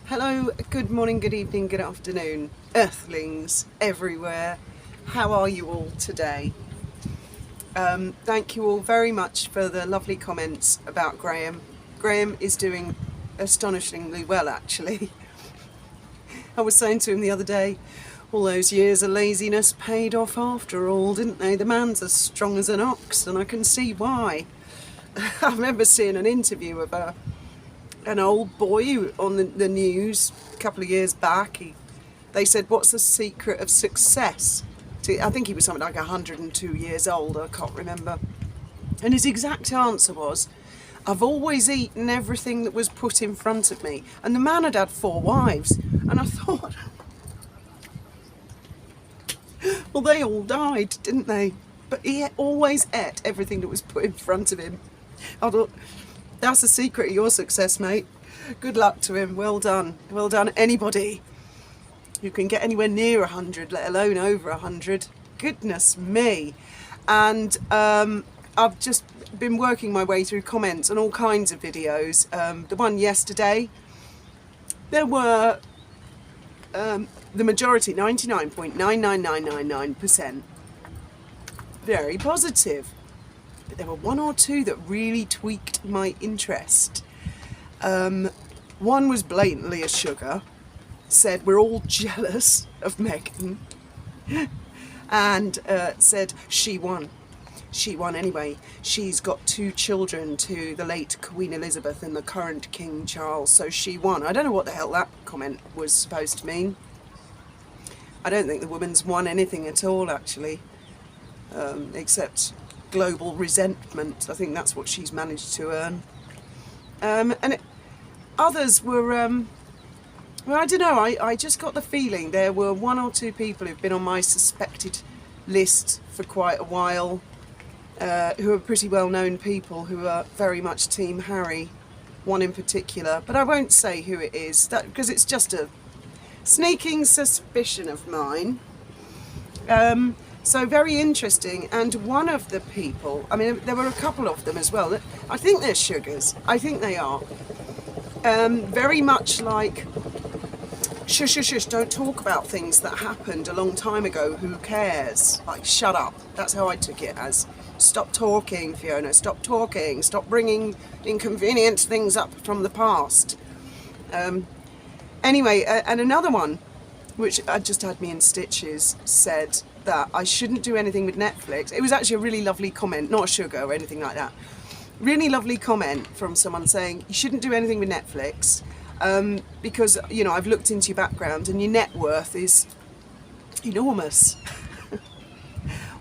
Hello, good morning, good evening, good afternoon, earthlings everywhere. How are you all today? Thank you all very much for the lovely comments about Graham. Graham is doing astonishingly well, actually. I was saying to him the other day, all those years of laziness paid off after all, didn't they? The man's as strong as an ox, and I can see why. I remember seeing an interview of an old boy on the news a couple of years back. They said, what's the secret of success? I think he was something like 102 years old, I can't remember. And his exact answer was, I've always eaten everything that was put in front of me. And the man had had 4 wives. And I thought, well, they all died, didn't they? But he always ate everything that was put in front of him. I thought, that's the secret of your success, mate. Good luck to him. Well done. Well done, anybody who can get anywhere near 100, let alone over 100. Goodness me. And I've just been working my way through comments on all kinds of videos. The one yesterday, there were the majority, 99.99999%, very positive. But there were 1 or 2 that really tweaked my interest. One was blatantly a sugar, said we're all jealous of Meghan, and said she won. She won anyway. She's got 2 children to the late Queen Elizabeth and the current King Charles, so she won. I don't know what the hell that comment was supposed to mean. I don't think the woman's won anything at all, actually, except global resentment. I think that's what she's managed to earn. Others were, well, I don't know, I just got the feeling there were 1 or 2 people who've been on my suspected list for quite a while, who are pretty well-known people who are very much Team Harry, one in particular, but I won't say who it is, because it's just a sneaking suspicion of mine. So very interesting, and one of the people, I mean, there were a couple of them as well, I think they're sugars, I think they are, very much like, shush, shush, shush, don't talk about things that happened a long time ago, who cares, like, shut up. That's how I took it as, stop talking, Fiona, stop talking, stop bringing inconvenient things up from the past. Anyway, and another one, which just had me in stitches, said that I shouldn't do anything with Netflix. It was actually a really lovely comment, not a sugar or anything like that. Really lovely comment from someone saying you shouldn't do anything with Netflix because, you know, I've looked into your background and your net worth is enormous.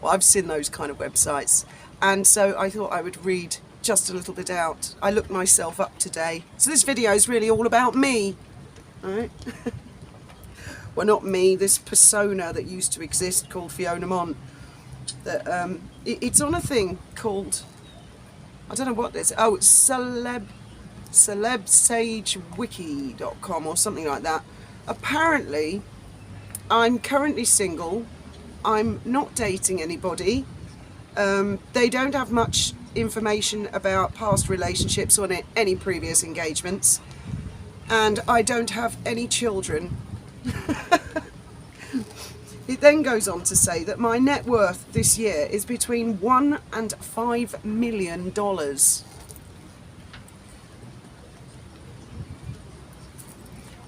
Well, I've seen those kind of websites, and so I thought I would read just a little bit out. I looked myself up today. So this video is really all about me, all right? Well, not me, this persona that used to exist called Fiona Mont. That it's on a thing called, I don't know what this, oh, it's celebsagewiki.com or something like that. Apparently, I'm currently single. I'm not dating anybody. They don't have much information about past relationships or any previous engagements. And I don't have any children. It then goes on to say that my net worth this year is between $1 and $5 million.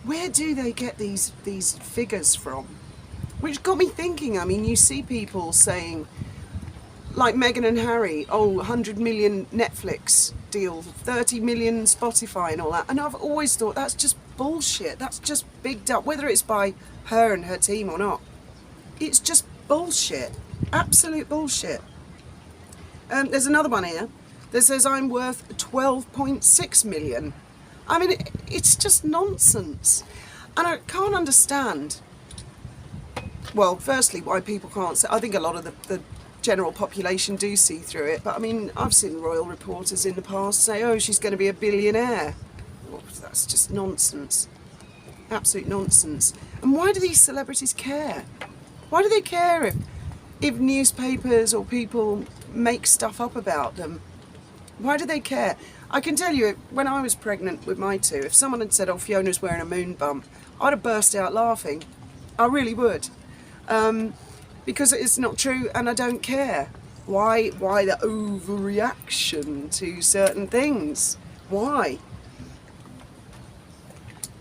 Where do they get these figures from? Which got me thinking. I mean, you see people saying, like Meghan and Harry, oh, 100 million Netflix deal, 30 million Spotify and all that. And I've always thought that's just bullshit. That's just bigged up, whether it's by her and her team or not. It's just bullshit. Absolute bullshit. There's another one here that says I'm worth 12.6 million. I mean, it's just nonsense. And I can't understand, well, firstly, why people can't say, I think a lot of the general population do see through it, but I mean, I've seen royal reporters in the past say, oh, she's going to be a billionaire. Well, that's just nonsense. Absolute nonsense. And why do these celebrities care? Why do they care if newspapers or people make stuff up about them? Why do they care? I can tell you, when I was pregnant with my two, if someone had said, oh, Fiona's wearing a moon bump, I'd have burst out laughing. I really would. Because it's not true and I don't care. Why the overreaction to certain things? Why?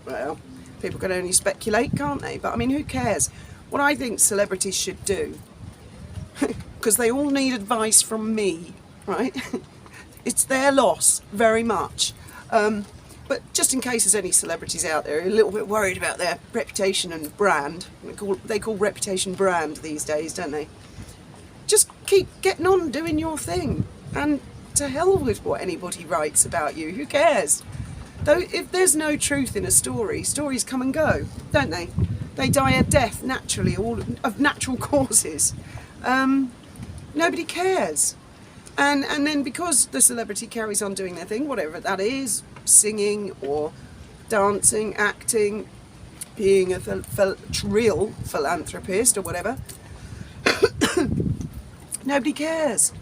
Well, people can only speculate, can't they? But I mean, who cares? What I think celebrities should do, because they all need advice from me, right? It's their loss, very much. But just in case there's any celebrities out there a little bit worried about their reputation and brand, they call reputation brand these days, don't they? Just keep getting on doing your thing, and to hell with what anybody writes about you. Who cares? Though if there's no truth in a story, stories come and go, don't they? They die a death naturally, all of natural causes. Nobody cares. And then because the celebrity carries on doing their thing, whatever that is, singing or dancing, acting, being a real philanthropist or whatever, nobody cares.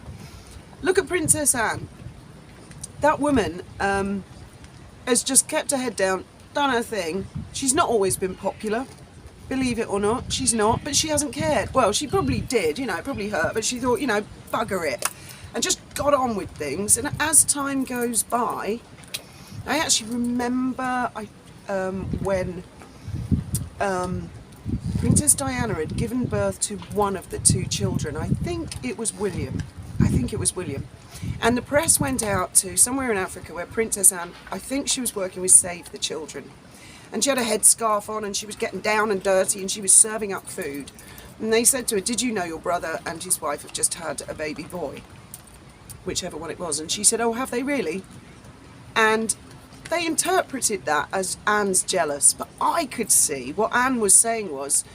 Look at Princess Anne. That woman has just kept her head down, done her thing. She's not always been popular, believe it or not. She's not, but she hasn't cared. Well, she probably did, it probably hurt, but she thought, bugger it. And just got on with things. And as time goes by, I actually remember when Princess Diana had given birth to one of the two children. I think it was William. And the press went out to somewhere in Africa where Princess Anne, I think she was working with Save the Children. And she had a headscarf on and she was getting down and dirty and she was serving up food. And they said to her, did you know your brother and his wife have just had a baby boy? Whichever one it was. And she said, oh, have they really? And they interpreted that as Anne's jealous. But I could see what Anne was saying was,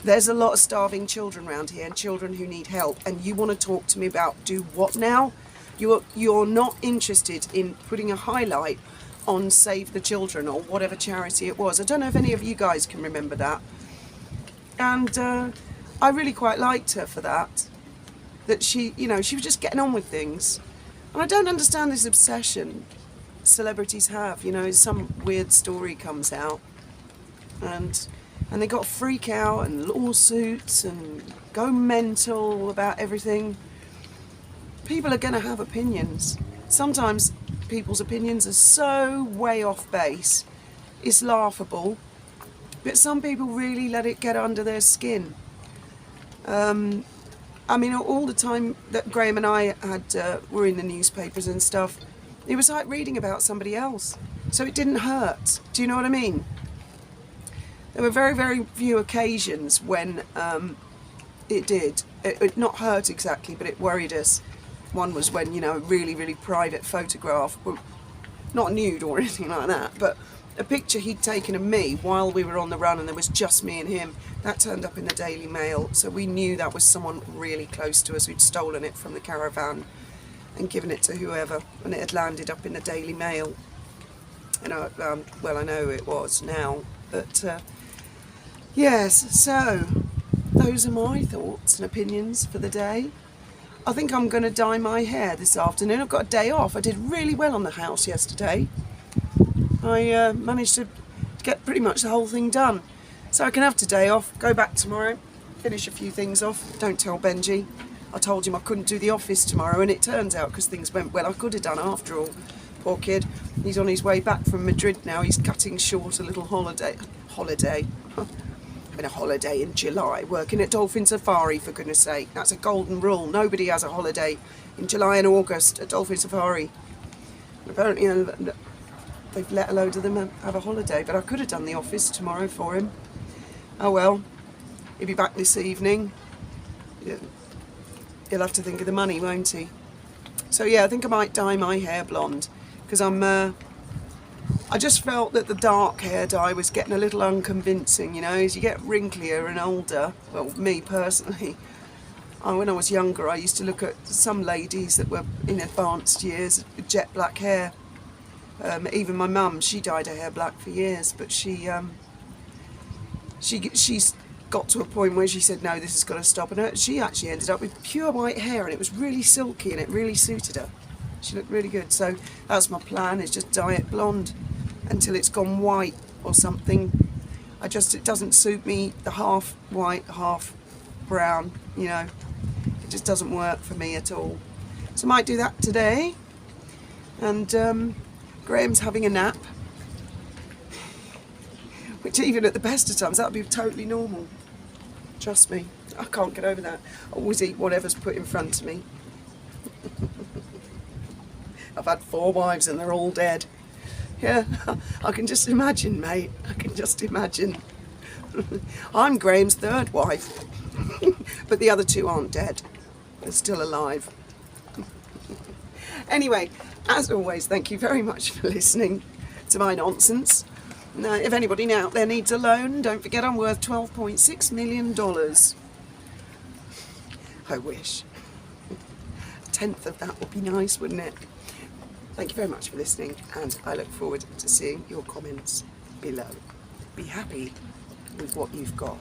there's a lot of starving children around here and children who need help. And you want to talk to me about do what now? You're not interested in putting a highlight on Save the Children or whatever charity it was. I don't know if any of you guys can remember that. And I really quite liked her for that. That she was just getting on with things. And I don't understand this obsession celebrities have. Some weird story comes out and they got to freak out and lawsuits and go mental about everything. People are going to have opinions. Sometimes people's opinions are so way off base, it's laughable. But some people really let it get under their skin. All the time that Graham and I were in the newspapers and stuff, it was like reading about somebody else. So it didn't hurt. Do you know what I mean? There were very, very few occasions when it did. It not hurt exactly, but it worried us. One was when, a really, really private photograph, not nude or anything like that, but a picture he'd taken of me while we were on the run and there was just me and him. That turned up in the Daily Mail, so we knew that was someone really close to us who'd stolen it from the caravan and given it to whoever, and it had landed up in the Daily Mail. And I know it was now, but yes, so those are my thoughts and opinions for the day. I think I'm going to dye my hair this afternoon. I've got a day off. I did really well on the house yesterday. I managed to get pretty much the whole thing done. So I can have today off, go back tomorrow, finish a few things off. Don't tell Benji. I told him I couldn't do the office tomorrow, and it turns out because things went well, I could have done after all. Poor kid. He's on his way back from Madrid now. He's cutting short a little holiday. Been a holiday in July, working at Dolphin Safari, for goodness sake. That's a golden rule. Nobody has a holiday in July and August at Dolphin Safari. Apparently they've let a load of them have a holiday, but I could have done the office tomorrow for him. Oh well, he'll be back this evening. He'll have to think of the money, won't he? So yeah, I think I might dye my hair blonde, because I just felt that the dark hair dye was getting a little unconvincing, as you get wrinklier and older. Well, me personally, when I was younger, I used to look at some ladies that were in advanced years with jet black hair. Even my mum, she dyed her hair black for years, but she's got to a point where she said, no, this has got to stop. And she actually ended up with pure white hair, and it was really silky and it really suited her. She looked really good. So that's my plan, is just dye it blonde until it's gone white or something. It doesn't suit me, the half white, half brown, you know. It just doesn't work for me at all. So I might do that today. And Graham's having a nap, which even at the best of times, that would be totally normal. Trust me, I can't get over that. I always eat whatever's put in front of me. I've had 4 wives and they're all dead. Yeah, I can just imagine, mate. I can just imagine. I'm Graham's 3rd wife, but the other 2 aren't dead. They're still alive. Anyway, as always, thank you very much for listening to my nonsense. Now, if anybody out there needs a loan, don't forget I'm worth $12.6 million. I wish. A tenth of that would be nice, wouldn't it? Thank you very much for listening, and I look forward to seeing your comments below. Be happy with what you've got.